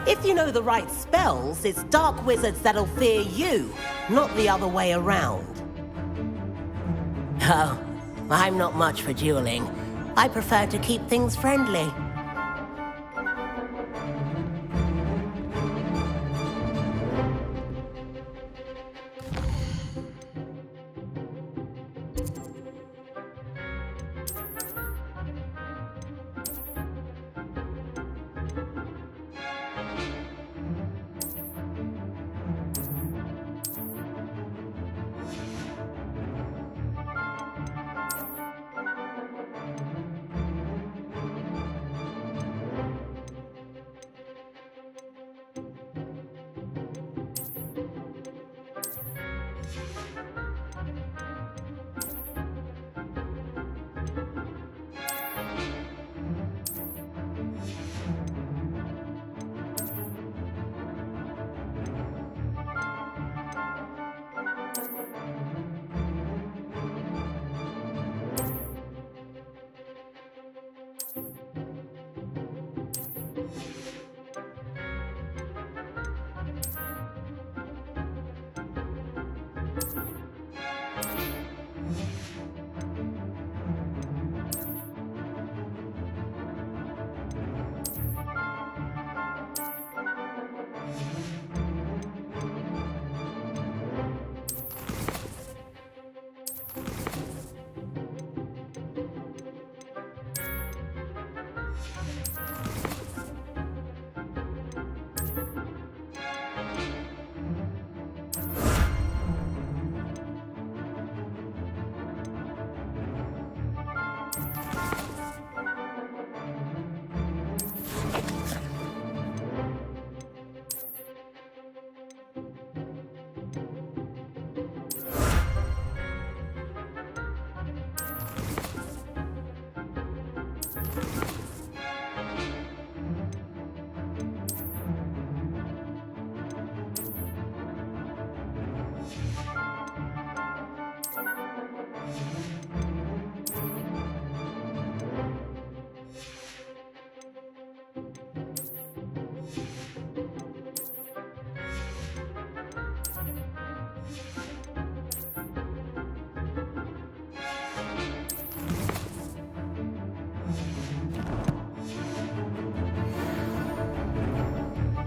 If you know the right spells, it's dark wizards that'll fear you, not the other way around. Oh, I'm not much for dueling. I prefer to keep things friendly.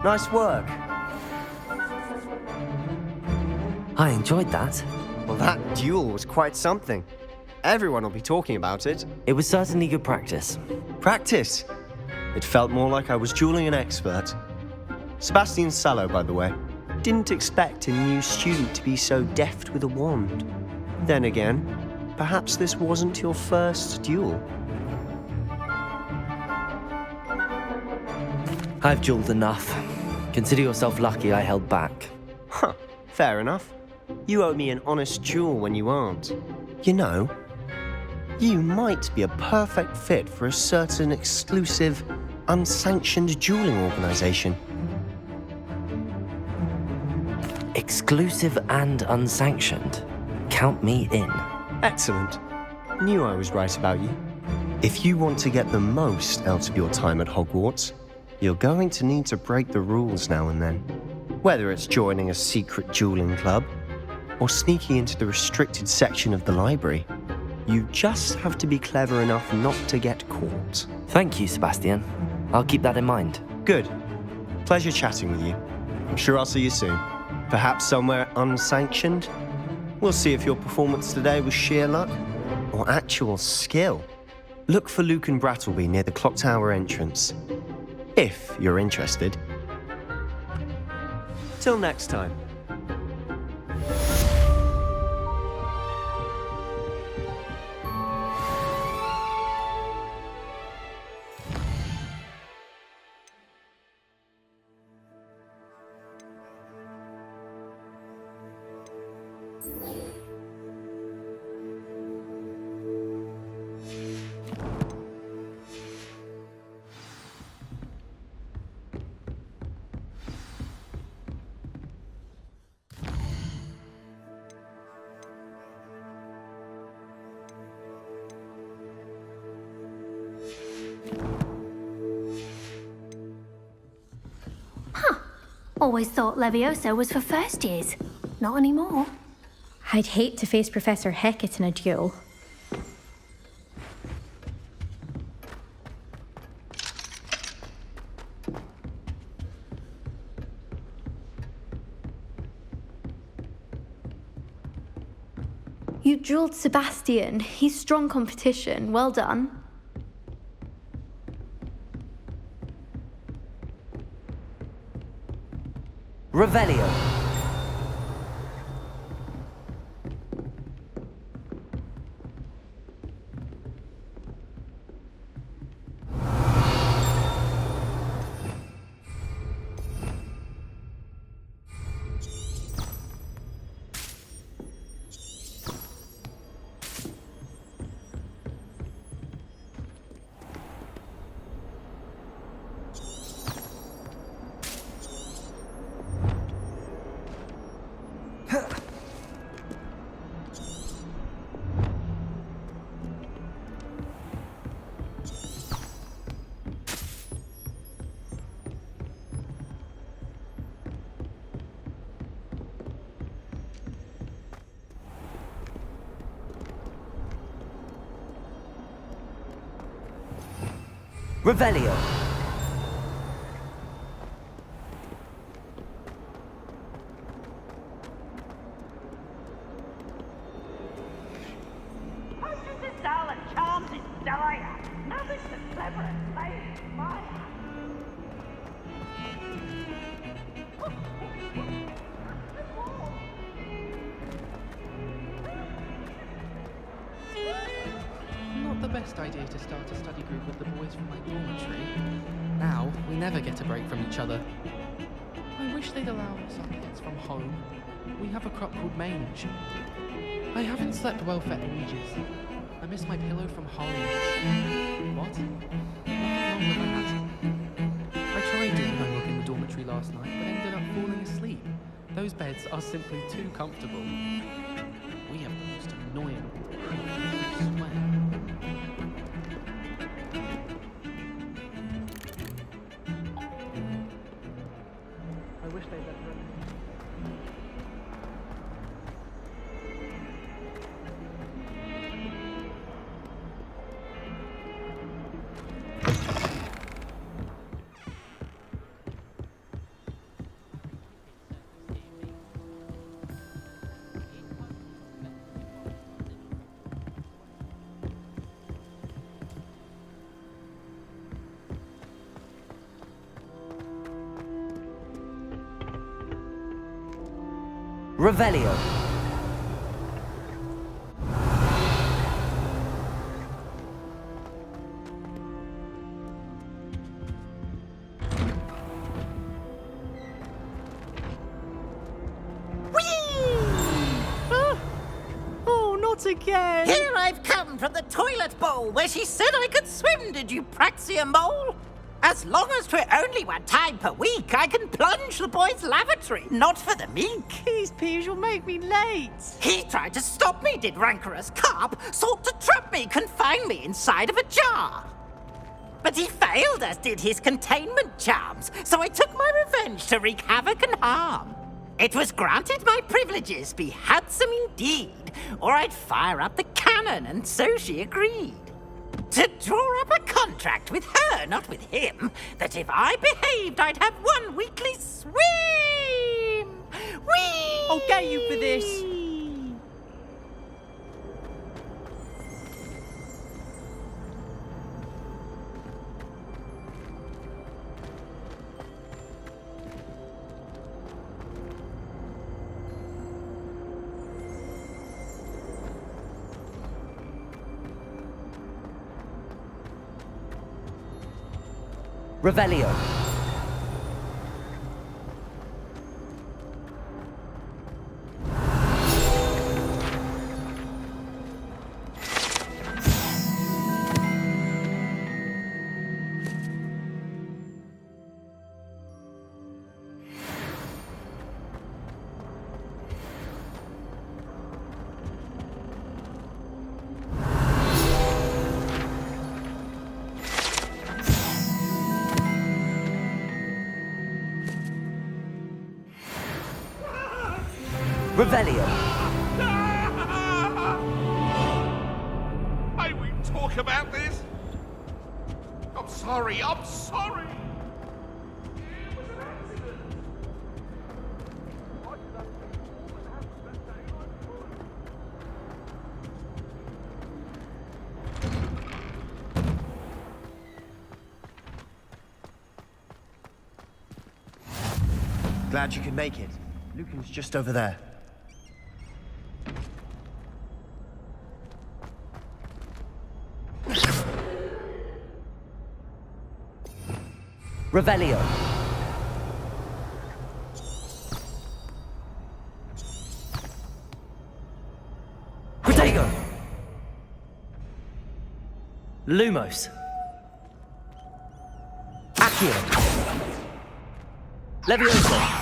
Nice work. I enjoyed that. Well, that duel was quite something. Everyone will be talking about it. It was certainly good practice. Practice? It felt more like I was dueling an expert. Sebastian Sallow, by the way. Didn't expect a new student to be so deft with a wand. Then again, perhaps this wasn't your first duel. I've dueled enough. Consider yourself lucky I held back. Huh, fair enough. You owe me an honest duel when you aren't. You know, you might be a perfect fit for a certain exclusive, unsanctioned dueling organization. Exclusive and unsanctioned. Count me in. Excellent. Knew I was right about you. If you want to get the most out of your time at Hogwarts, you're going to need to break the rules now and then. Whether it's joining a secret dueling club or sneaking into the restricted section of the library, you just have to be clever enough not to get caught. Thank you, Sebastian. I'll keep that in mind. Good. Pleasure chatting with you. I'm sure I'll see you soon. Perhaps somewhere unsanctioned? We'll see if your performance today was sheer luck or actual skill. Look for Luke and Brattleby near the Clock Tower entrance, if you're interested. Till next time. Always thought Leviosa was for first years. Not anymore. I'd hate to face Professor Hecat in a duel. You drilled Sebastian. He's strong competition. Well done. Revelio. Revelio. Charms is dire. Now this the cleverest lady in my Not the best idea to start a study group with the boys from my dormitory. Now, we never get a break from each other. I wish they'd allow us our kids from home. We have a crop called mange. I haven't slept well for ages. I miss my pillow from home. What? Nothing wrong with that. I tried doing homework in the dormitory last night, but ended up falling asleep. Those beds are simply too comfortable. We have the most annoying... I swear. I wish they'd let her... Revelio. Oh, not again! Here I've come from the toilet bowl where she said I could swim, did you praxia mole? As long as 'twere only one time per week, I can plunge the boy's lavatory, not for the meek. These peeves will make me late. He tried to stop me, did rancorous carp, sought to trap me, confine me inside of a jar. But he failed, as did his containment charms, so I took my revenge to wreak havoc and harm. It was granted my privileges be handsome indeed, or I'd fire up the cannon, and so she agreed. To draw up a contract with her, not with him, that if I behaved, I'd have one weekly swim! Whee! I'll get you for this. Revelio. Revelio. May we talk about this? I'm sorry. It was an accident. Why did that woman have to spend daylight for? Glad you could make it. Lucan's just over there. Revelio. Protego. Lumos. Accio. Levioso.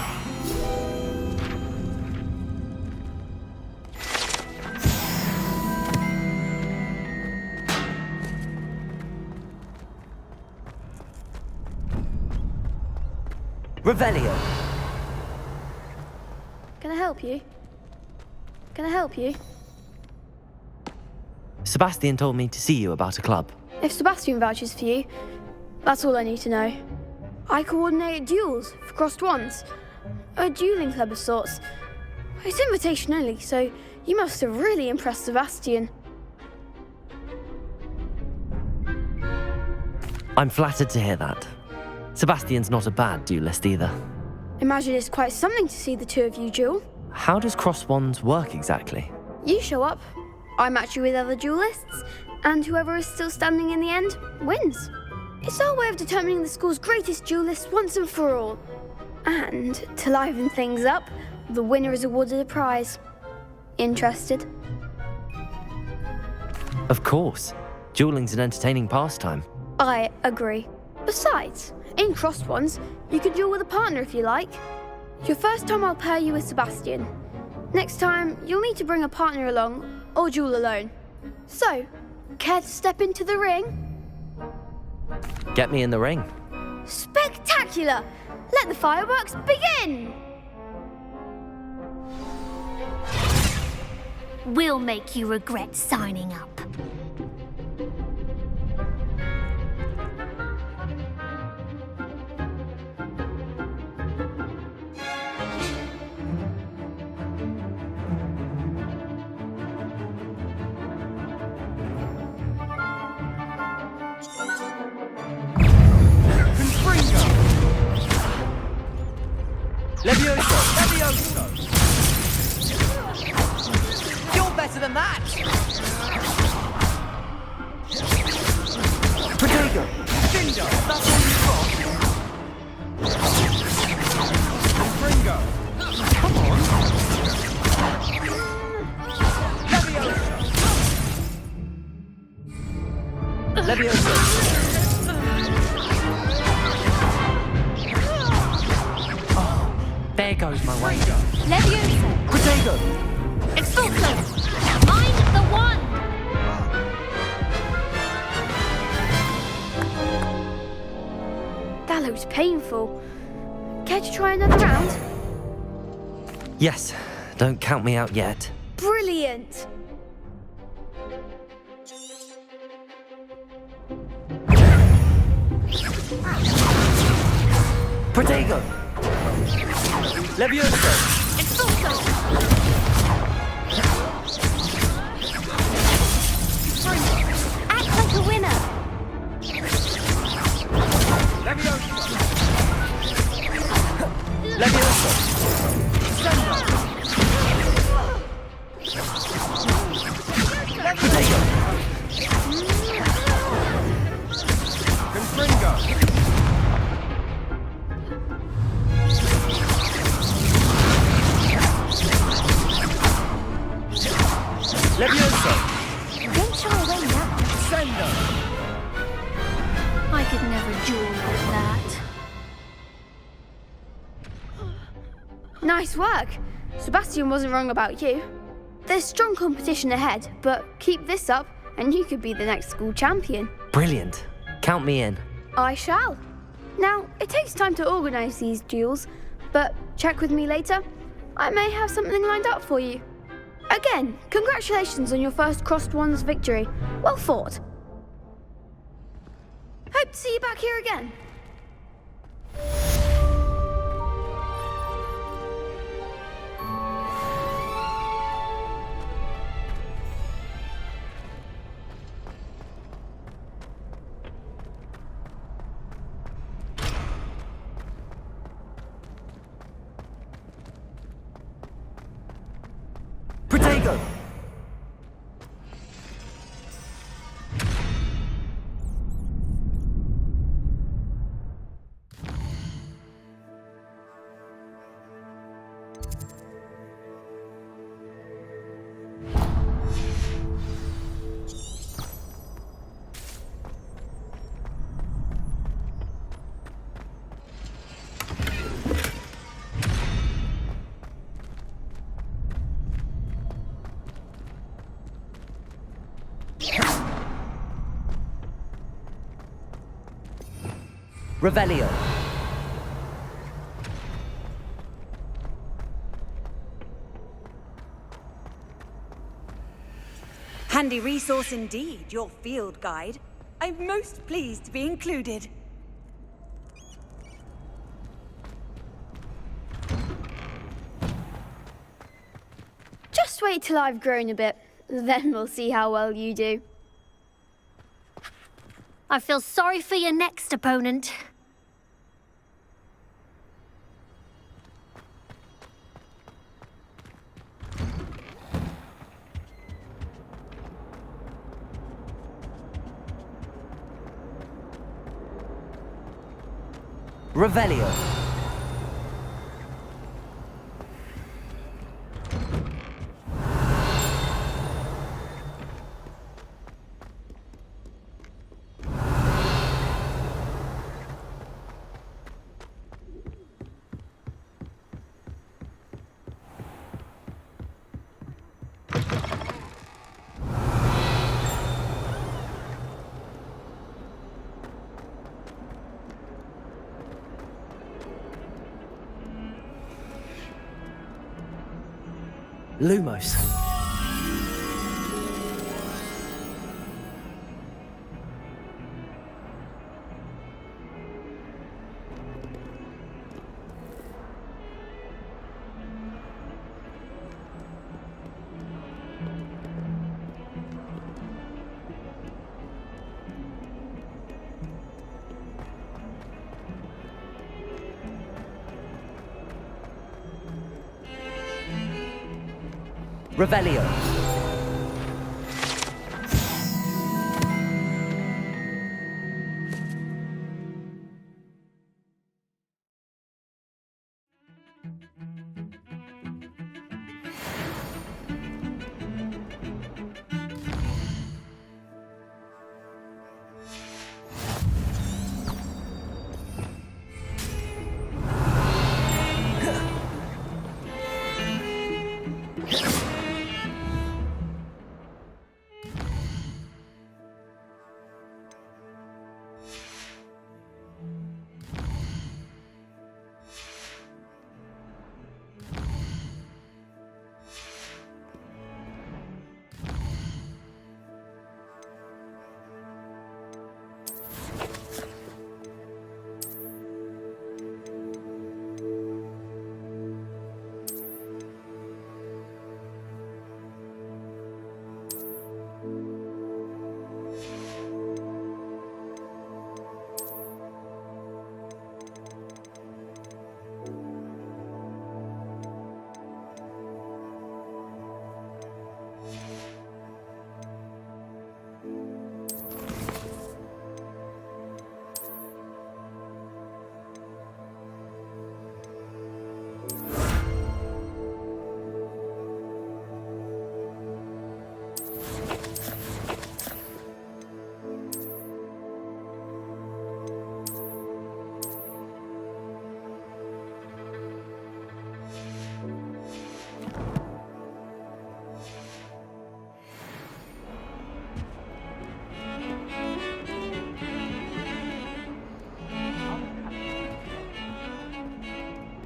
Revelio. Can I help you? Can I help you? Sebastian told me to see you about a club. If Sebastian vouches for you, that's all I need to know. I coordinate duels for crossed wands. A dueling club of sorts. It's invitation only, so you must have really impressed Sebastian. I'm flattered to hear that. Sebastian's not a bad duelist either. Imagine it's quite something to see the two of you duel. How does cross wands work exactly? You show up, I match you with other duelists, and whoever is still standing in the end wins. It's our way of determining the school's greatest duelist once and for all. And to liven things up, the winner is awarded a prize. Interested? Of course. Dueling's an entertaining pastime. I agree. Besides, in crossed ones, you can duel with a partner if you like. Your first time I'll pair you with Sebastian. Next time, you'll need to bring a partner along, or duel alone. So, care to step into the ring? Get me in the ring. Spectacular! Let the fireworks begin! We'll make you regret signing up. Levioso! Levioso! You're better than that! Protego! Dindo! That's all you've got! Fringo! Come on! Levioso! Levioso! There goes my way. Leviosa! Protego! Expulso! I'm the one! That looks painful. Care to try another round? Yes, don't count me out yet. Brilliant! Protego! Levioso! Expulso! Act like a winner! Levioso! Levioso! Protego! Confringo! Levioso! Don't shy away now. Sendo! I could never duel like that. Nice work. Sebastian wasn't wrong about you. There's strong competition ahead, but keep this up and you could be the next school champion. Brilliant. Count me in. I shall. Now, it takes time to organise these duels, but check with me later. I may have something lined up for you. Again, congratulations on your first Crossed Wands victory. Well fought. Hope to see you back here again. Protego! Revelio. Handy resource indeed, your field guide. I'm most pleased to be included. Just wait till I've grown a bit, then we'll see how well you do. I feel sorry for your next opponent. Revelio. Lumos. Revelio.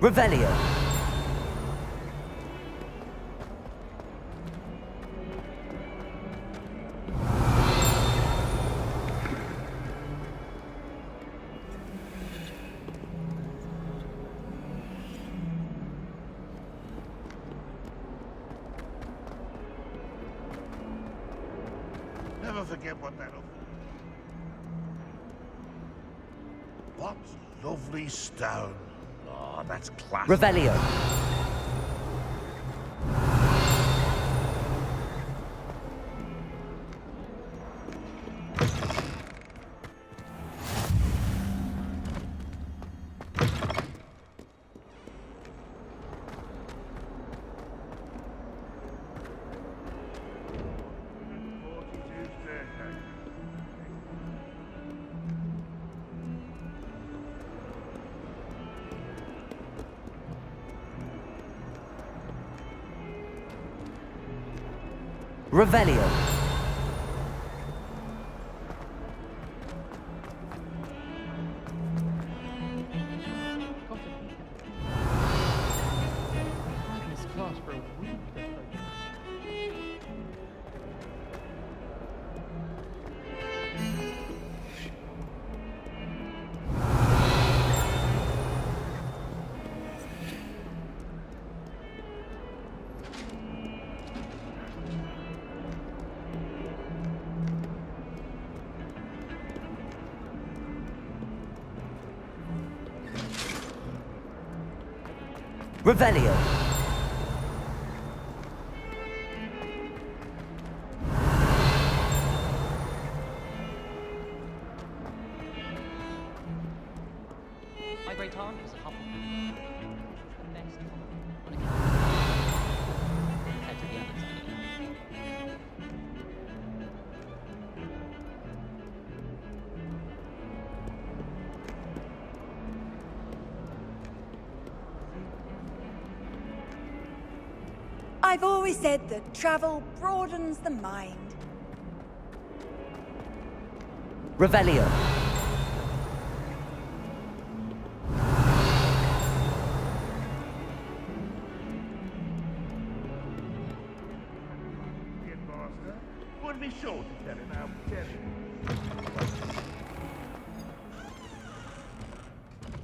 Revelio. never forget what that'll... What lovely stone. Oh, that's classic. Revelio. Revelio. I've missed class for a week. Revelio. My great aunt was a Hufflepuff. The best Hufflepuff. Compared to the others, I mean. I've always said that travel broadens the mind. Revelio. Would be sure to tell him how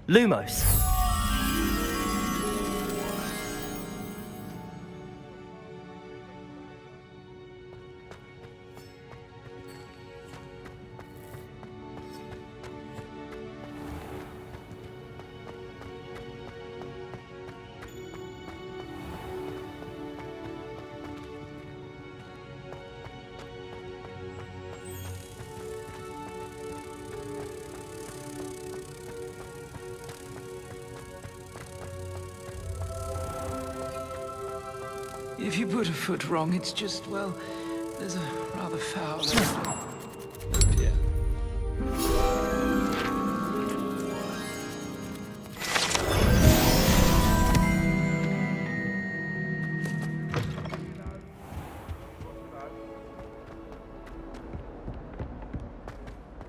Lumos. If you put a foot wrong, it's just, well, there's a rather foul... Yeah.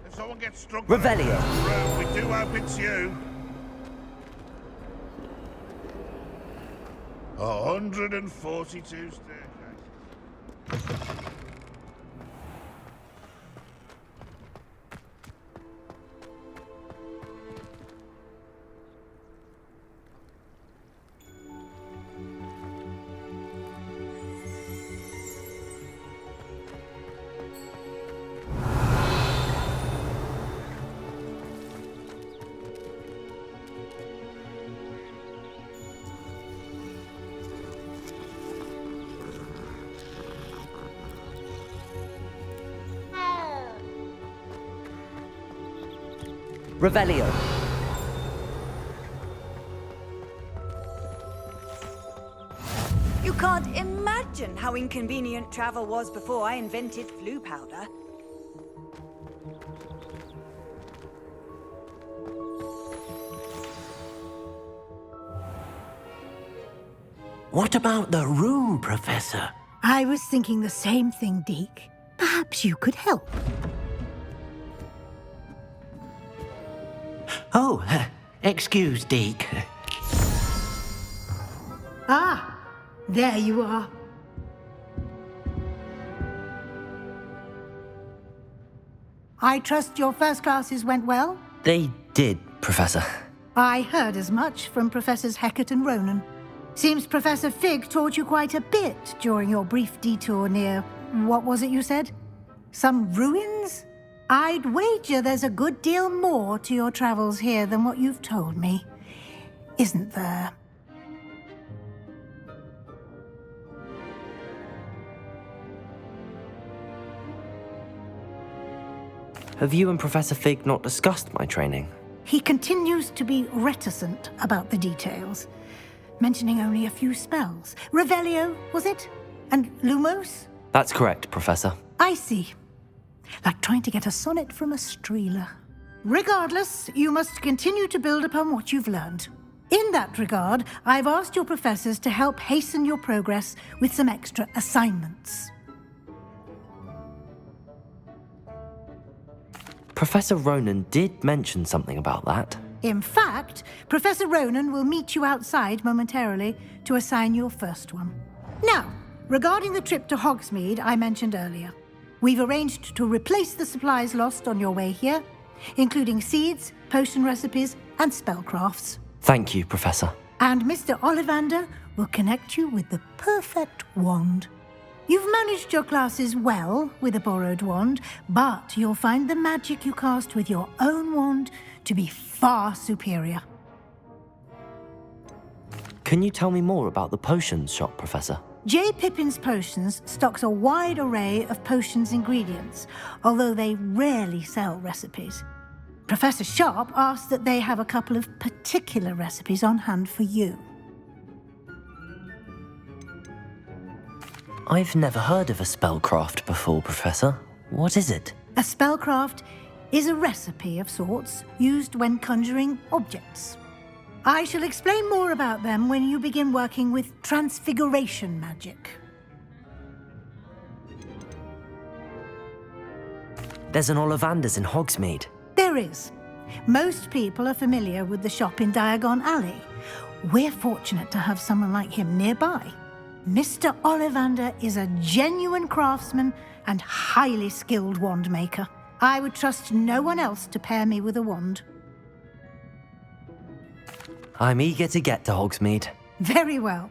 If someone gets struck Revelio. we do hope it's you. 142 staircases. Revelio. You can't imagine how inconvenient travel was before I invented flu powder. What about the room, Professor? I was thinking the same thing, Deke. Perhaps you could help. Oh, excuse, Deke. Ah, there you are. I trust your first classes went well? They did, Professor. I heard as much from Professors Hecat and Ronan. Seems Professor Fig taught you quite a bit during your brief detour near... what was it you said? Some ruins? I'd wager there's a good deal more to your travels here than what you've told me. Isn't there? Have you and Professor Fig not discussed my training? He continues to be reticent about the details, mentioning only a few spells. Revelio, was it? And Lumos? That's correct, Professor. I see. Like trying to get a sonnet from a streeler. Regardless, you must continue to build upon what you've learned. In that regard, I've asked your professors to help hasten your progress with some extra assignments. Professor Ronan did mention something about that. In fact, Professor Ronan will meet you outside momentarily to assign your first one. Now, regarding the trip to Hogsmeade I mentioned earlier, we've arranged to replace the supplies lost on your way here, including seeds, potion recipes, and spellcrafts. Thank you, Professor. And Mr. Ollivander will connect you with the perfect wand. You've managed your classes well with a borrowed wand, but you'll find the magic you cast with your own wand to be far superior. Can you tell me more about the potions shop, Professor? J. Pippin's Potions stocks a wide array of potions ingredients, although they rarely sell recipes. Professor Sharp asked that they have a couple of particular recipes on hand for you. I've never heard of a spellcraft before, Professor. What is it? A spellcraft is a recipe of sorts used when conjuring objects. I shall explain more about them when you begin working with transfiguration magic. There's an Ollivander's in Hogsmeade. There is. Most people are familiar with the shop in Diagon Alley. We're fortunate to have someone like him nearby. Mr. Ollivander is a genuine craftsman and highly skilled wand maker. I would trust no one else to pair me with a wand. I'm eager to get to Hogsmeade. Very well.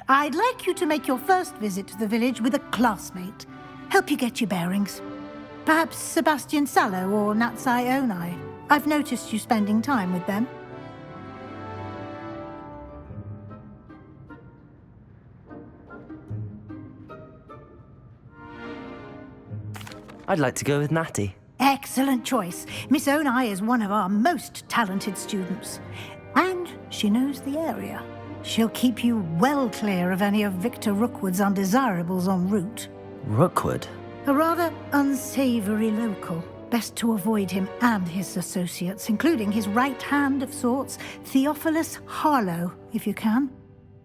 I'd like you to make your first visit to the village with a classmate. Help you get your bearings. Perhaps Sebastian Sallow or Natsai Onai. I've noticed you spending time with them. I'd like to go with Natty. Excellent choice. Miss Onai is one of our most talented students. And she knows the area. She'll keep you well clear of any of Victor Rookwood's undesirables en route. Rookwood? A rather unsavory local. Best to avoid him and his associates, including his right hand of sorts, Theophilus Harlow, if you can.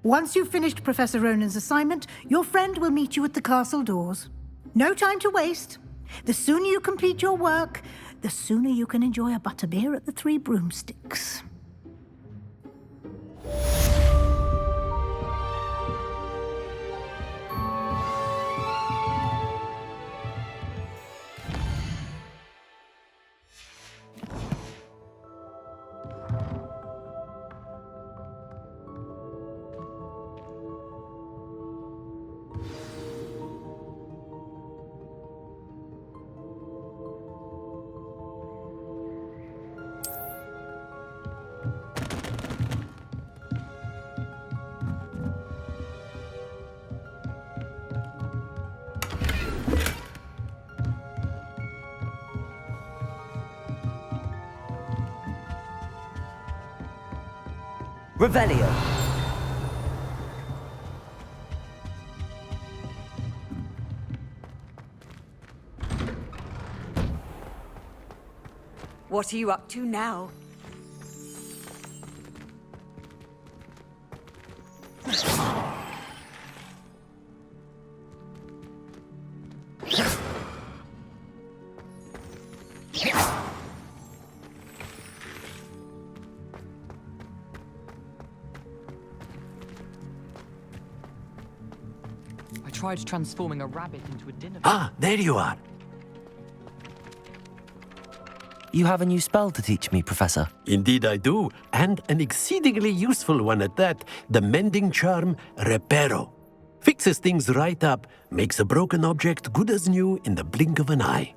Once you've finished Professor Ronan's assignment, your friend will meet you at the castle doors. No time to waste. The sooner you complete your work, the sooner you can enjoy a butterbeer at the Three Broomsticks. Revelio. What are you up to now? I tried transforming a rabbit into a dinner. Ah, there you are. You have a new spell to teach me, Professor. Indeed I do, and an exceedingly useful one at that, the mending charm Reparo. Fixes things right up, makes a broken object good as new in the blink of an eye.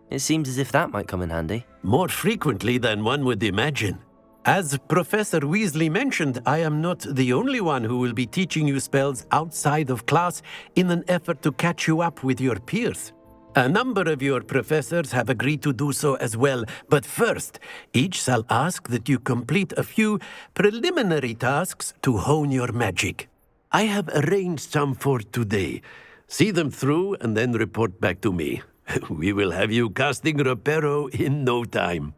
It seems as if that might come in handy. More frequently than one would imagine. As Professor Weasley mentioned, I am not the only one who will be teaching you spells outside of class in an effort to catch you up with your peers. A number of your professors have agreed to do so as well, but first, each shall ask that you complete a few preliminary tasks to hone your magic. I have arranged some for today. See them through and then report back to me. We will have you casting Reparo in no time.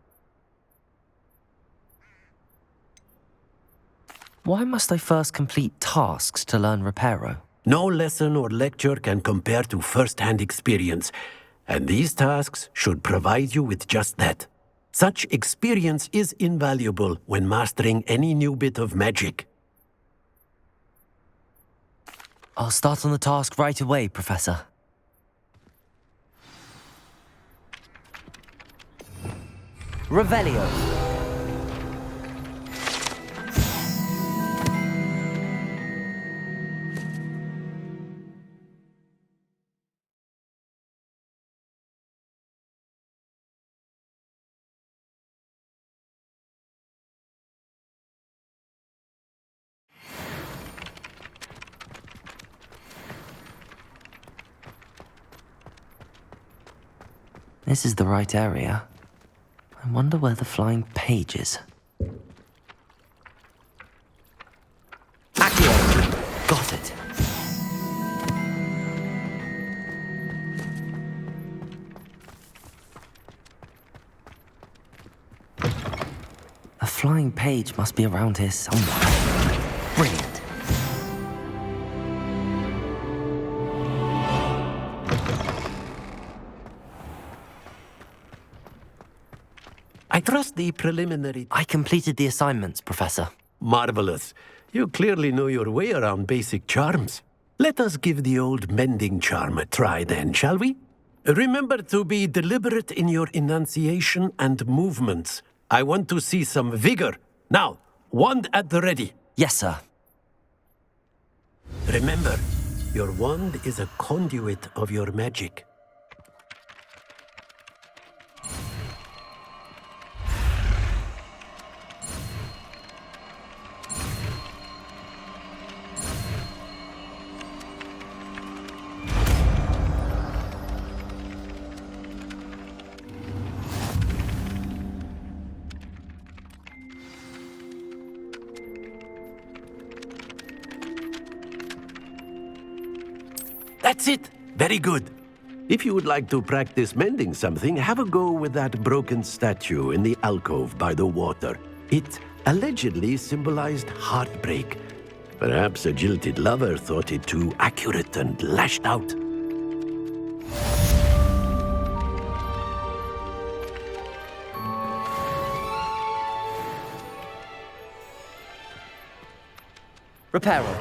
Why must I first complete tasks to learn Reparo? No lesson or lecture can compare to first-hand experience, and these tasks should provide you with just that. Such experience is invaluable when mastering any new bit of magic. I'll start on the task right away, Professor. Revelio. This is the right area. I wonder where the flying page is. Accio! Got it. A flying page must be around here somewhere. Brilliant. I trust the preliminary... I completed the assignments, Professor. Marvelous. You clearly know your way around basic charms. Let us give the old mending charm a try then, shall we? Remember to be deliberate in your enunciation and movements. I want to see some vigor. Now, wand at the ready. Yes, sir. Remember, your wand is a conduit of your magic. That's it! Very good. If you would like to practice mending something, have a go with that broken statue in the alcove by the water. It allegedly symbolized heartbreak. Perhaps a jilted lover thought it too accurate and lashed out. Reparo.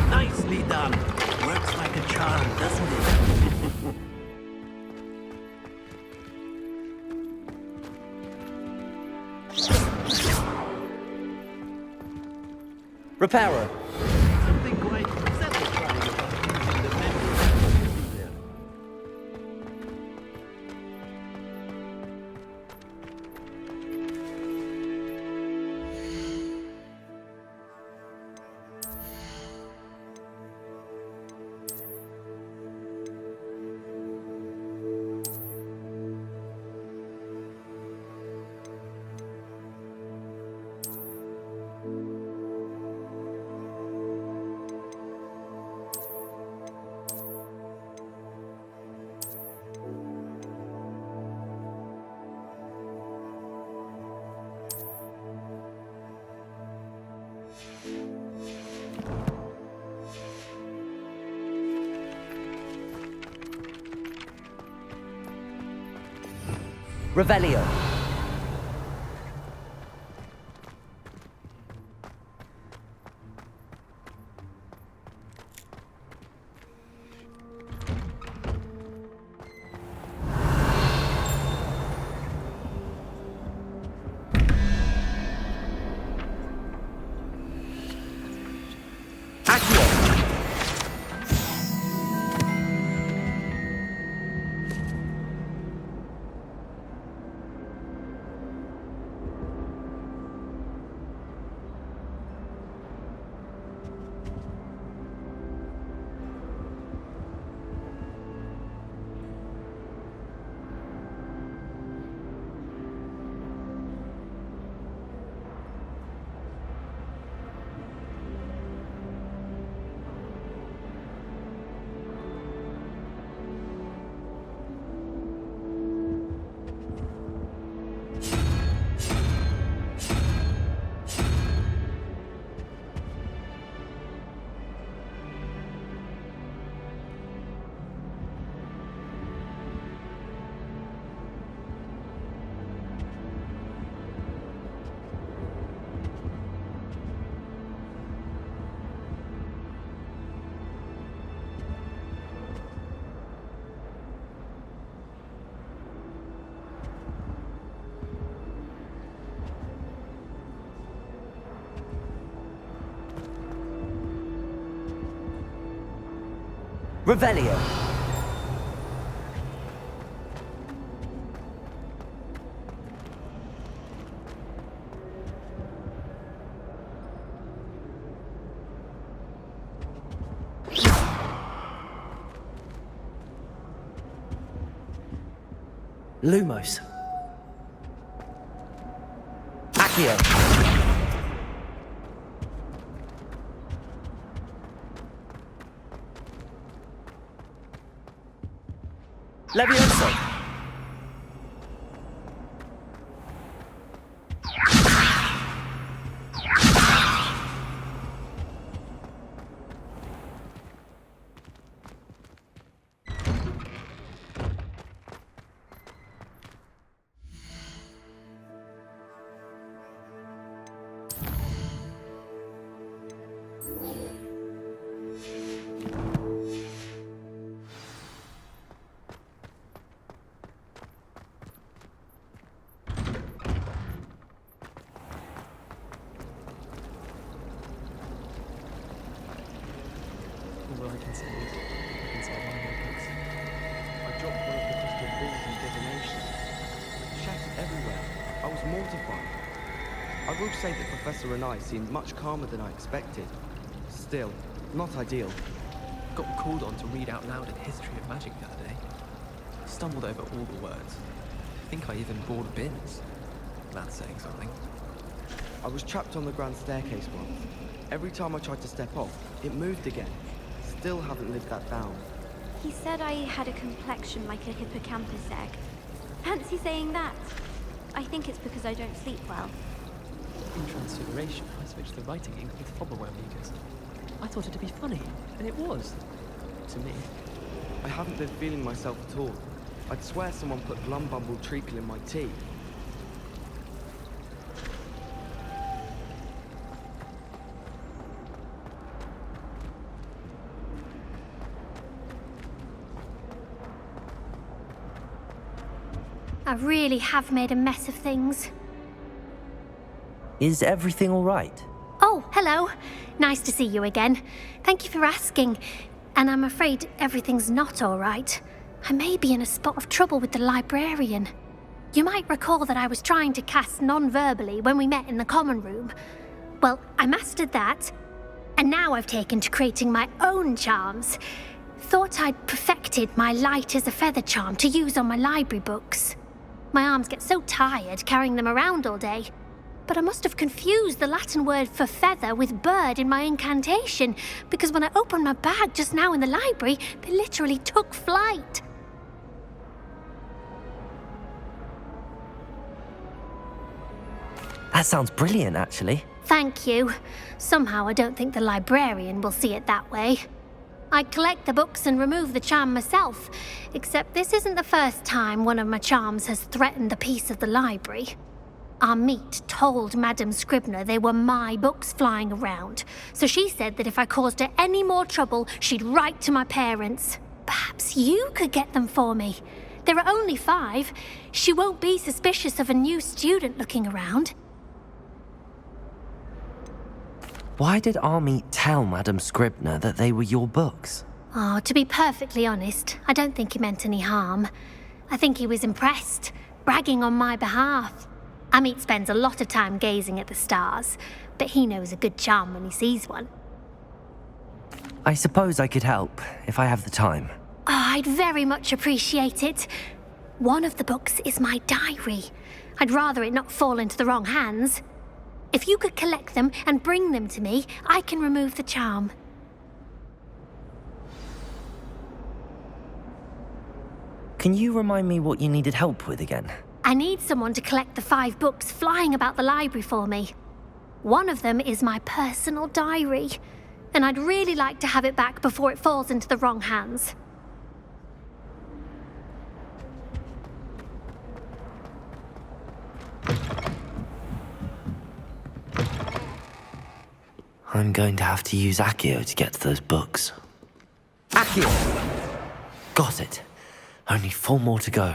Nicely done. Works like a charm, doesn't it? Reparo. Something quite satisfying about using the mending there. Revelio. Revelio. Lumos. Accio. Levioso. All I can say is, inside my notebooks, I dropped one of the crystal balls in divination. Shattered everywhere. I was mortified. I will say that Professor and I seemed much calmer than I expected. Still, not ideal. Got called on to read out loud a history of magic the other day. Stumbled over all the words. I think I even bored bins. That's saying something. I was trapped on the grand staircase once. Every time I tried to step off, it moved again. Still haven't lived that down. He said I had a complexion like a hippocampus egg. Fancy saying that? I think it's because I don't sleep well. In Transfiguration, I switched the writing ink with Fobberware because I thought it to be funny, and it was. To me. I haven't been feeling myself at all. I'd swear someone put Glumbumble treacle in my tea. I really have made a mess of things. Is everything all right? Oh, hello. Nice to see you again. Thank you for asking. And I'm afraid everything's not all right. I may be in a spot of trouble with the librarian. You might recall that I was trying to cast non-verbally when we met in the common room. Well, I mastered that, and now I've taken to creating my own charms. Thought I'd perfected my light as a feather charm to use on my library books. My arms get so tired carrying them around all day. But I must have confused the Latin word for feather with bird in my incantation, because when I opened my bag just now in the library, they literally took flight. That sounds brilliant, actually. Thank you. Somehow I don't think the librarian will see it that way. I collect the books and remove the charm myself, except this isn't the first time one of my charms has threatened the peace of the library. Our meet told Madame Scribner they were my books flying around, so she said that if I caused her any more trouble, she'd write to my parents. Perhaps you could get them for me. There are only 5. She won't be suspicious of a new student looking around. Why did our meet tell Madame Scribner that they were your books? Oh, to be perfectly honest, I don't think he meant any harm. I think he was impressed, bragging on my behalf. Amit spends a lot of time gazing at the stars, but he knows a good charm when he sees one. I suppose I could help, if I have the time. Oh, I'd very much appreciate it. One of the books is my diary. I'd rather it not fall into the wrong hands. If you could collect them and bring them to me, I can remove the charm. Can you remind me what you needed help with again? I need someone to collect the 5 books flying about the library for me. One of them is my personal diary, and I'd really like to have it back before it falls into the wrong hands. I'm going to have to use Accio to get to those books. Accio! Got it. Only 4 more to go.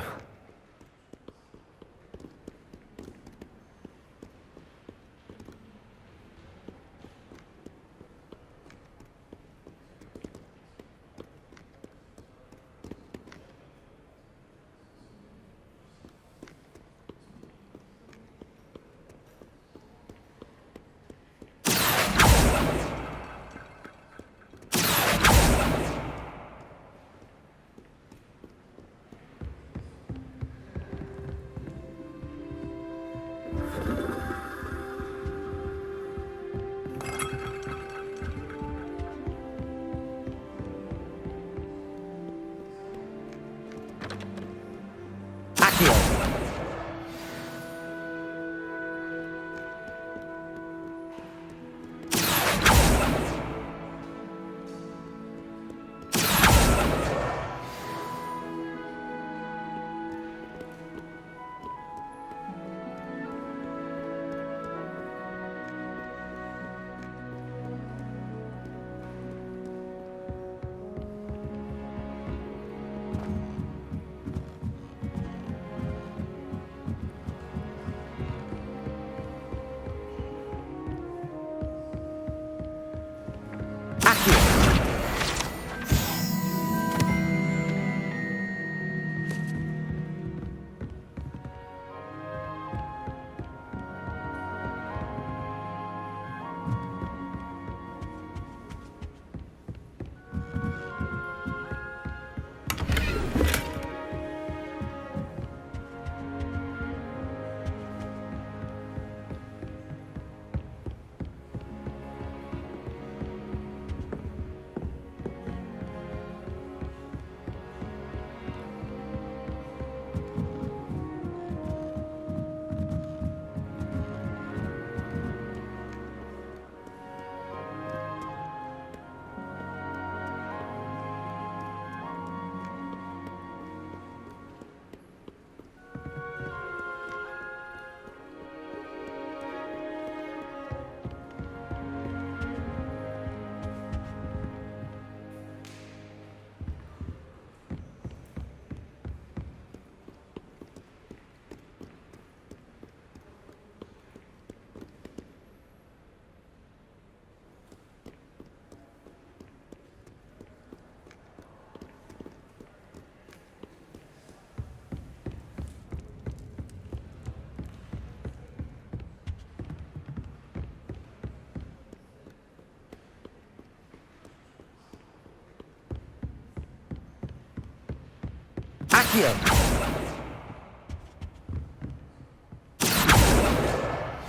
Accio!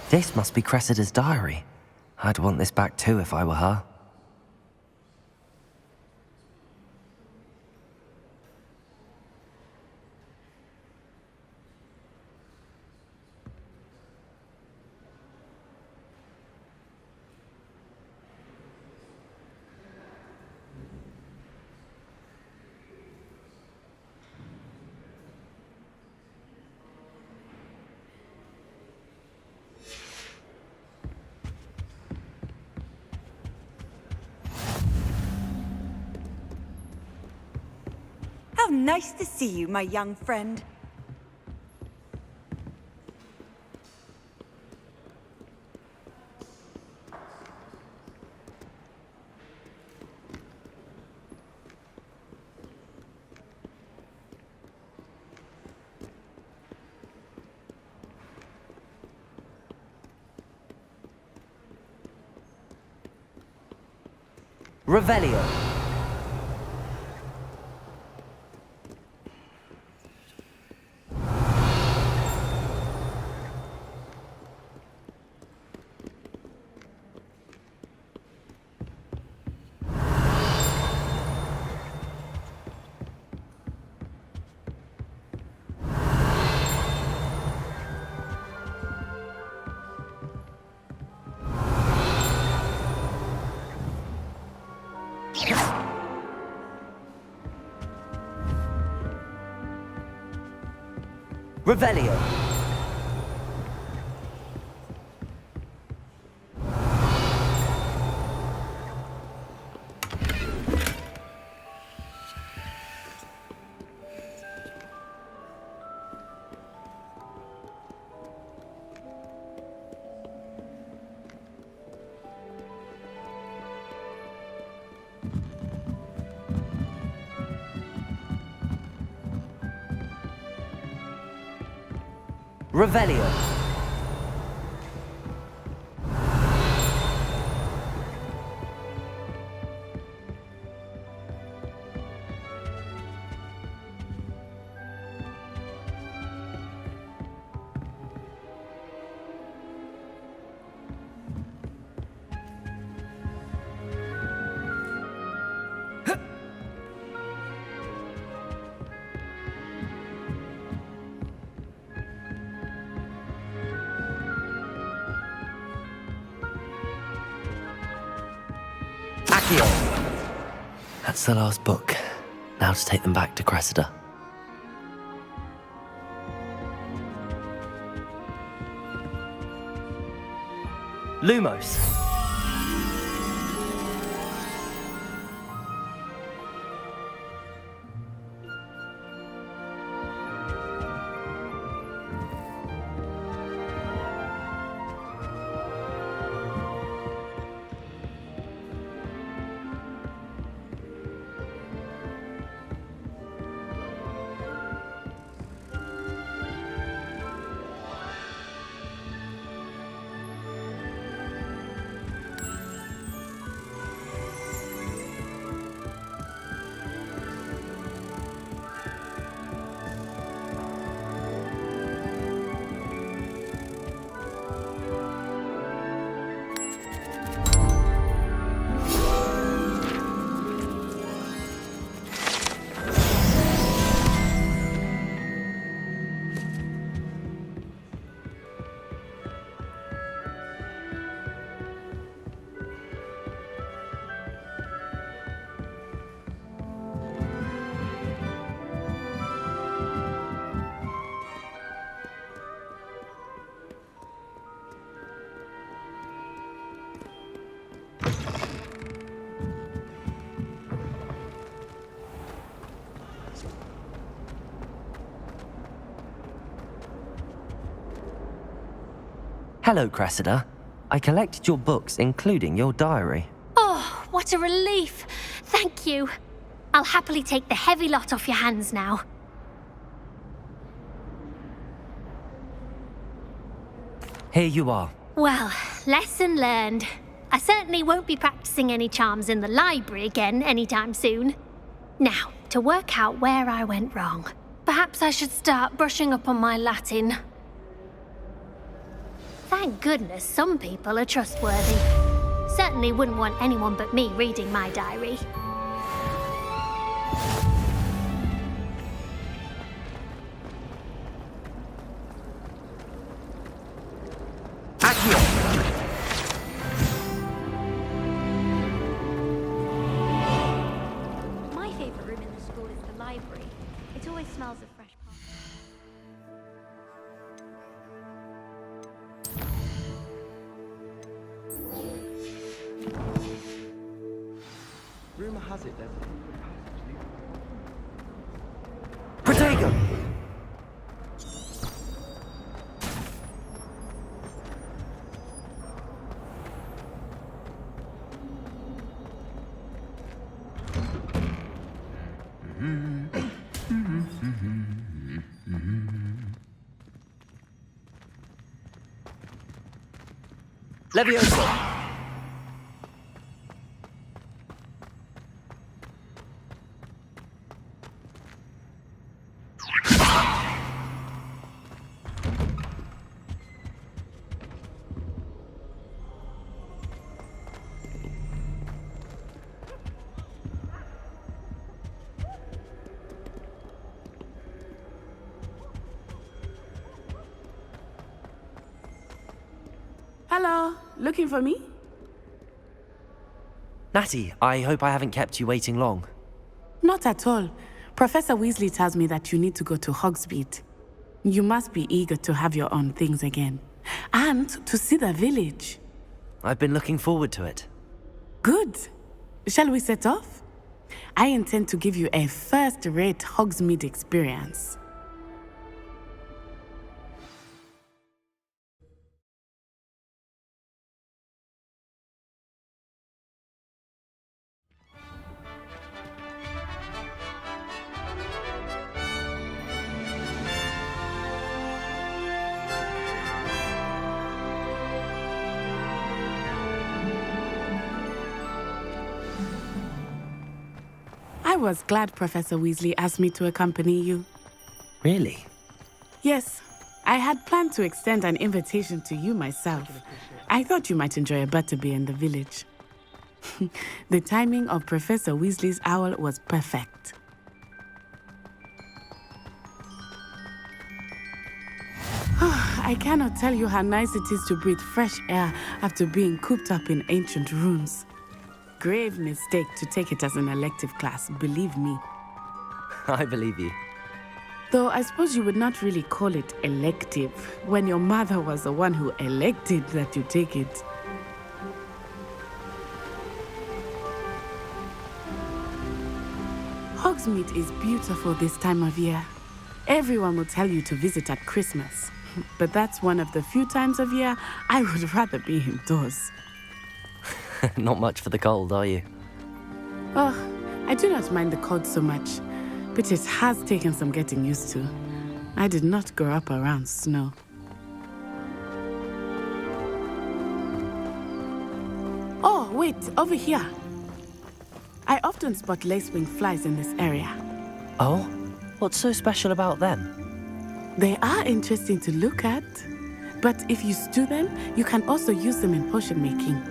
This must be Cressida's diary. I'd want this back too if I were her. How nice to see you, my young friend. Revelio. Revelio. Revelio. That's the last book. Now to take them back to Cressida. Lumos. Hello, Cressida. I collected your books, including your diary. Oh, what a relief. Thank you. I'll happily take the heavy lot off your hands now. Here you are. Well, lesson learned. I certainly won't be practicing any charms in the library again anytime soon. Now, to work out where I went wrong. Perhaps I should start brushing up on my Latin. Thank goodness some people are trustworthy. Certainly wouldn't want anyone but me reading my diary. My favorite room in the school is the library. It always smells of fresh pop. Rumor has it there's a secret passage leading. Protego! Levioso! Hello, looking for me? Natty, I hope I haven't kept you waiting long. Not at all. Professor Weasley tells me that you need to go to Hogsmeade. You must be eager to have your own things again. And to see the village. I've been looking forward to it. Good. Shall we set off? I intend to give you a first-rate Hogsmeade experience. I was glad Professor Weasley asked me to accompany you. Really? Yes, I had planned to extend an invitation to you myself. I thought you might enjoy a butterbeer in the village. The timing of Professor Weasley's owl was perfect. I cannot tell you how nice it is to breathe fresh air after being cooped up in ancient rooms. grave mistake to take it as an elective class, believe me. I believe you. Though I suppose you would not really call it elective when your mother was the one who elected that you take it. Hogsmeade is beautiful this time of year. Everyone will tell you to visit at Christmas. But that's one of the few times of year I would rather be indoors. Not much for the cold, are you? Oh, I do not mind the cold so much, but it has taken some getting used to. I did not grow up around snow. Oh, wait, over here. I often spot lacewing flies in this area. Oh? What's so special about them? They are interesting to look at, but if you stew them, you can also use them in potion making.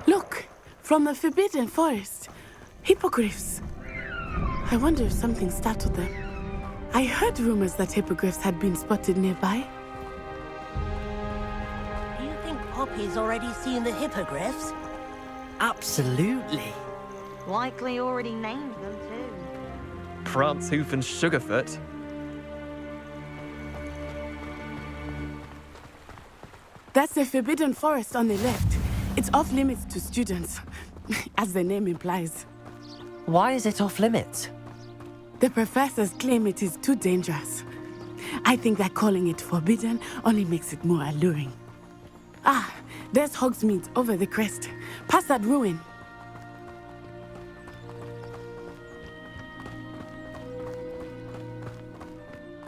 Look, from the Forbidden Forest. Hippogriffs. I wonder if something startled them. I heard rumors that hippogriffs had been spotted nearby. Do you think Poppy's already seen the hippogriffs? Absolutely. Likely already named them too. Prance, Hoof, and Sugarfoot. That's the Forbidden Forest on the left. It's off limits to students, as the name implies. Why is it off limits? The professors claim it is too dangerous. I think that calling it forbidden only makes it more alluring. Ah, there's Hogsmeade over the crest. Past that ruin.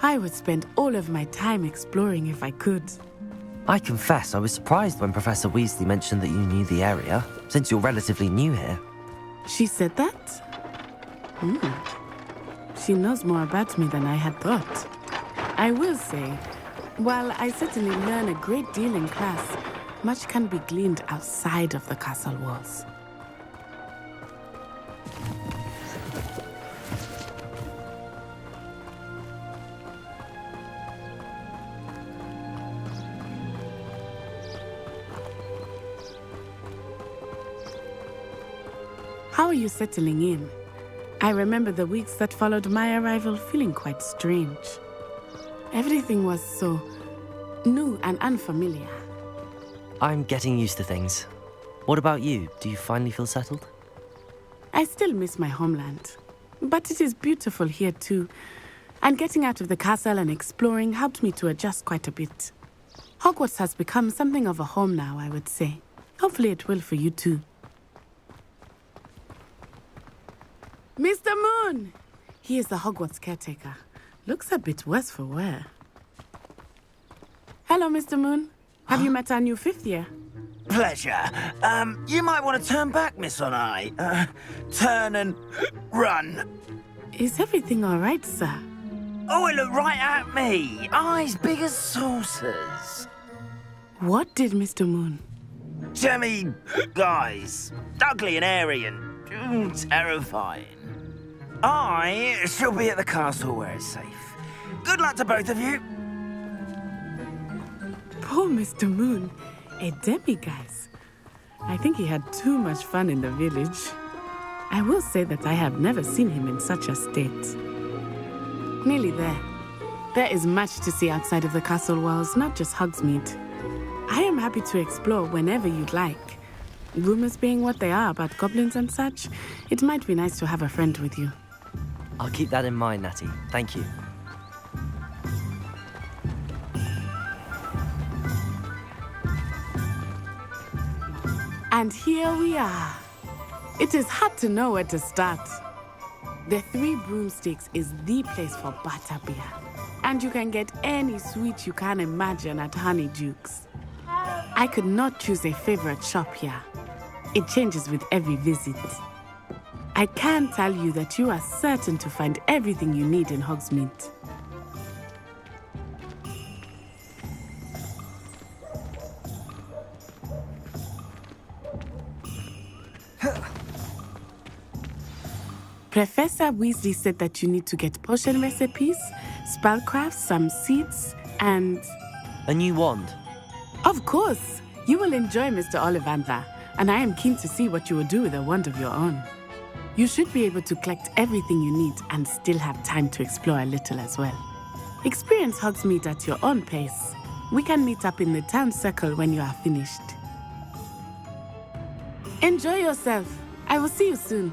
I would spend all of my time exploring if I could. I confess I was surprised when Professor Weasley mentioned that you knew the area, since you're relatively new here. She said that? She knows more about me than I had thought. I will say, while I certainly learn a great deal in class, much can be gleaned outside of the castle walls. How are you settling in? I remember the weeks that followed my arrival feeling quite strange. Everything was so new and unfamiliar. I'm getting used to things. What about you? Do you finally feel settled? I still miss my homeland, but it is beautiful here too. And getting out of the castle and exploring helped me to adjust quite a bit. Hogwarts has become something of a home now, I would say. Hopefully it will for you too. Mr. Moon! He is the Hogwarts caretaker. Looks a bit worse for wear. Hello, Mr. Moon. Have you met our new fifth year? Pleasure. You might want to turn back, Miss On Eye. Turn and run. Is everything all right, sir? Oh, it looked right at me. Eyes big as saucers. What did Mr. Moon? Jemmy guys. Ugly and airy and terrifying. I shall be at the castle where it's safe. Good luck to both of you. Poor Mr. Moon. A demiguise. I think he had too much fun in the village. I will say that I have never seen him in such a state. Nearly there. There is much to see outside of the castle walls, not just Hogsmeade. I am happy to explore whenever you'd like. Rumors being what they are about goblins and such, it might be nice to have a friend with you. I'll keep that in mind, Natty. Thank you. And here we are. It is hard to know where to start. The Three Broomsticks is the place for butterbeer. And you can get any sweet you can imagine at Honeydukes. I could not choose a favorite shop here. It changes with every visit. I can tell you that you are certain to find everything you need in Hogsmeade. Professor Weasley said that you need to get potion recipes, spellcraft, some seeds, and... A new wand? Of course! You will enjoy Mr. Ollivander, and I am keen to see what you will do with a wand of your own. You should be able to collect everything you need and still have time to explore a little as well. Experience Hogsmeade at your own pace. We can meet up in the town circle when you are finished. Enjoy yourself. I will see you soon.